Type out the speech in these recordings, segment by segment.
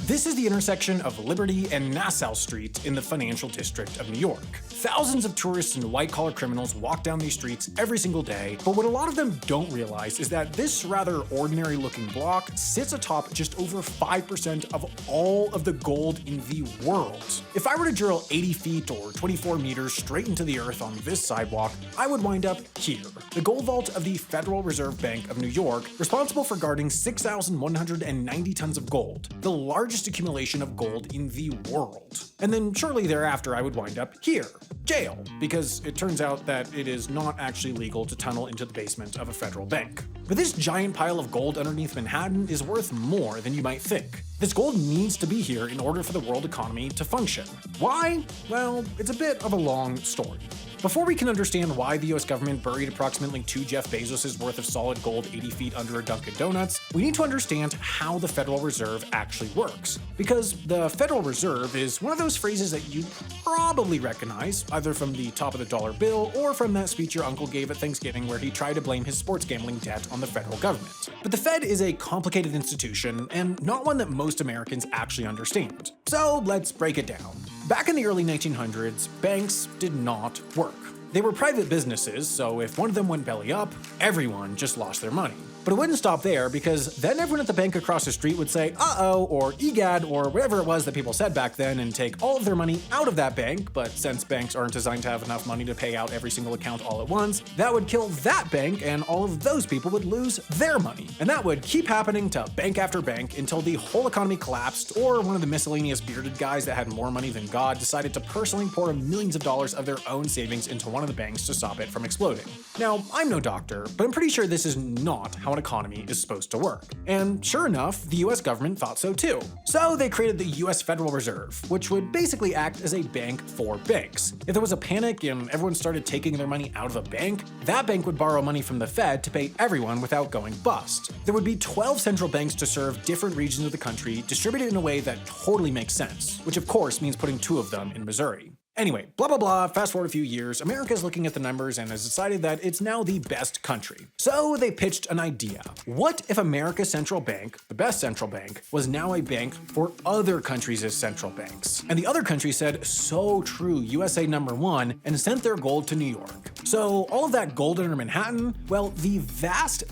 This is the intersection of Liberty and Nassau Street in the financial district of New York. Thousands of tourists and white-collar criminals walk down these streets every single day, but what a lot of them don't realize is that this rather ordinary-looking block sits atop just over 5% of all of the gold in the world. If I were to drill 80 feet or 24 meters straight into the earth on this sidewalk, I would wind up here, the gold vault of the Federal Reserve Bank of New York, responsible for guarding 6,190 tons of gold, the largest accumulation of gold in the world. And then shortly thereafter I would wind up here, jail, because it turns out that it is not actually legal to tunnel into the basement of a federal bank. But this giant pile of gold underneath Manhattan is worth more than you might think. This gold needs to be here in order for the world economy to function. Why? Well, it's a bit of a long story. Before we can understand why the US government buried approximately 2 Jeff Bezos' worth of solid gold 80 feet under a Dunkin' Donuts, we need to understand how the Federal Reserve actually works. Because the Federal Reserve is one of those phrases that you probably recognize, either from the top of the dollar bill or from that speech your uncle gave at Thanksgiving where he tried to blame his sports gambling debt on the federal government. But the Fed is a complicated institution and not one that most Americans actually understand. So let's break it down. Back in the early 1900s, banks did not work. They were private businesses, so if one of them went belly up, everyone just lost their money. But it wouldn't stop there, because then everyone at the bank across the street would say, uh-oh, or egad, or whatever it was that people said back then, and take all of their money out of that bank. But since banks aren't designed to have enough money to pay out every single account all at once, that would kill that bank, and all of those people would lose their money. And that would keep happening to bank after bank until the whole economy collapsed, or one of the miscellaneous bearded guys that had more money than God decided to personally pour millions of dollars of their own savings into one of the banks to stop it from exploding. Now, I'm no doctor, but I'm pretty sure this is not how an economy is supposed to work. And sure enough, the US government thought so too. So they created the US Federal Reserve, which would basically act as a bank for banks. If there was a panic and everyone started taking their money out of a bank, that bank would borrow money from the Fed to pay everyone without going bust. There would be 12 central banks to serve different regions of the country, distributed in a way that totally makes sense, which of course means putting 2 of them in Missouri. Anyway, blah blah blah, fast forward a few years, America's looking at the numbers and has decided that it's now the best country. So they pitched an idea. What if America's central bank, the best central bank, was now a bank for other countries as central banks? And the other countries said, so true, USA #1, and sent their gold to New York. So all of that gold under Manhattan, well, the vast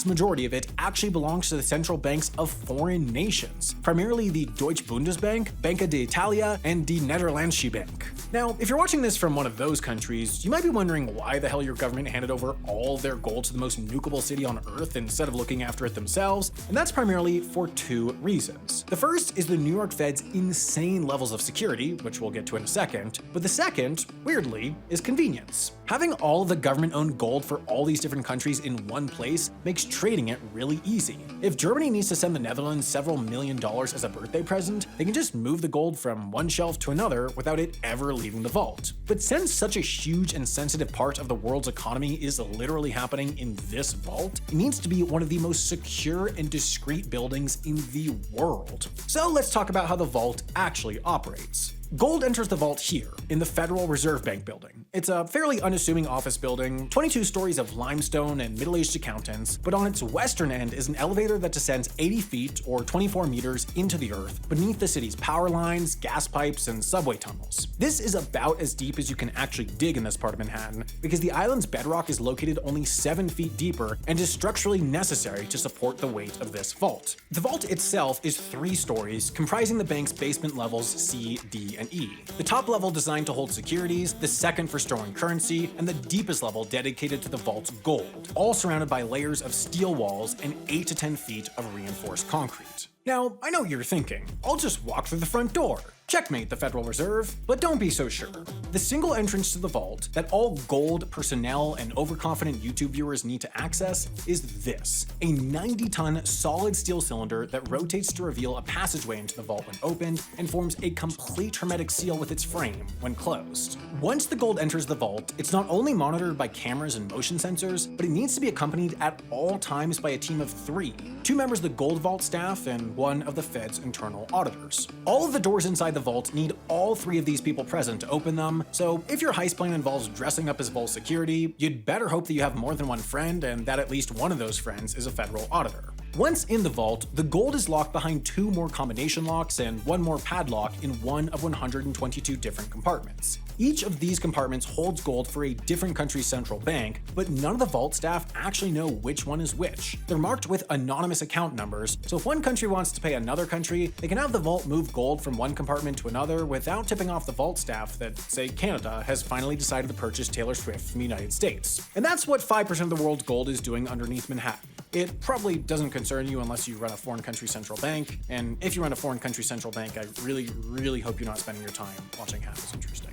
majority of it actually belongs to the central banks of foreign nations, primarily the Deutsche Bundesbank, Banca d'Italia, and the Nederlandsche Bank. Now, if you're watching this from one of those countries, you might be wondering why the hell your government handed over all their gold to the most nukable city on Earth instead of looking after it themselves, and that's primarily for 2 reasons. The first is the New York Fed's insane levels of security, which we'll get to in a second, but the second, weirdly, is convenience. Having all of the government-owned gold for all these different countries in one place makes trading it really easy. If Germany needs to send the Netherlands several $1 million as a birthday present, they can just move the gold from one shelf to another without it ever leaving the vault. But since such a huge and sensitive part of the world's economy is literally happening in this vault, it needs to be one of the most secure and discreet buildings in the world. So let's talk about how the vault actually operates. Gold enters the vault here, in the Federal Reserve Bank building. It's a fairly unassuming office building, 22 stories of limestone and middle-aged accountants, but on its western end is an elevator that descends 80 feet or 24 meters into the earth beneath the city's power lines, gas pipes, and subway tunnels. This is about as deep as you can actually dig in this part of Manhattan, because the island's bedrock is located only 7 feet deeper and is structurally necessary to support the weight of this vault. The vault itself is 3 stories, comprising the bank's basement levels C, D, and E. The top level designed to hold securities, the second for storing currency, and the deepest level dedicated to the vault's gold, all surrounded by layers of steel walls and 8 to 10 feet of reinforced concrete. Now, I know what you're thinking. I'll just walk through the front door. Checkmate the Federal Reserve, but don't be so sure. The single entrance to the vault that all gold, personnel, and overconfident YouTube viewers need to access is this: a 90-ton solid steel cylinder that rotates to reveal a passageway into the vault when opened and forms a complete hermetic seal with its frame when closed. Once the gold enters the vault, it's not only monitored by cameras and motion sensors, but it needs to be accompanied at all times by a team of 3, 2 members of the Gold Vault staff and 1 of the Fed's internal auditors. All of the doors inside the vault need all 3 of these people present to open them, so if your heist plan involves dressing up as vault security, you'd better hope that you have more than 1 friend and that at least one of those friends is a federal auditor. Once in the vault, the gold is locked behind 2 more combination locks and 1 more padlock in one of 122 different compartments. Each of these compartments holds gold for a different country's central bank, but none of the vault staff actually know which one is which. They're marked with anonymous account numbers, so if one country wants to pay another country, they can have the vault move gold from one compartment to another without tipping off the vault staff that, say, Canada has finally decided to purchase Taylor Swift from the United States. And that's what 5% of the world's gold is doing underneath Manhattan. It probably doesn't concern you unless you run a foreign country central bank, and if you run a foreign country central bank, I really hope you're not spending your time watching Half as Interesting.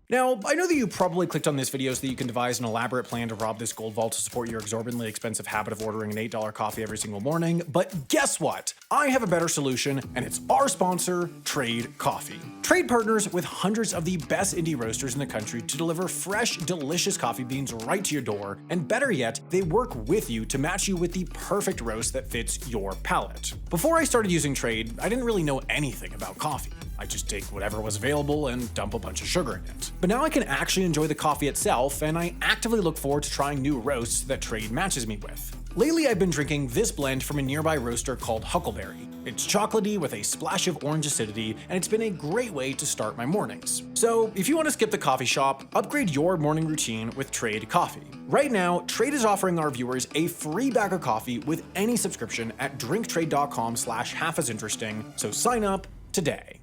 Now, I know that you probably clicked on this video so that you can devise an elaborate plan to rob this gold vault to support your exorbitantly expensive habit of ordering an $8 coffee every single morning, but guess what? I have a better solution, and it's our sponsor, Trade Coffee. Trade partners with hundreds of the best indie roasters in the country to deliver fresh, delicious coffee beans right to your door, and better yet, they work with you to match you with the perfect roast that fits your palate. Before I started using Trade, I didn't really know anything about coffee. I just take whatever was available and dump a bunch of sugar in it. But now I can actually enjoy the coffee itself, and I actively look forward to trying new roasts that Trade matches me with. Lately, I've been drinking this blend from a nearby roaster called Huckleberry. It's chocolatey with a splash of orange acidity, and it's been a great way to start my mornings. So if you want to skip the coffee shop, upgrade your morning routine with Trade Coffee. Right now, Trade is offering our viewers a free bag of coffee with any subscription at drinktrade.com/halfasinteresting, so sign up today.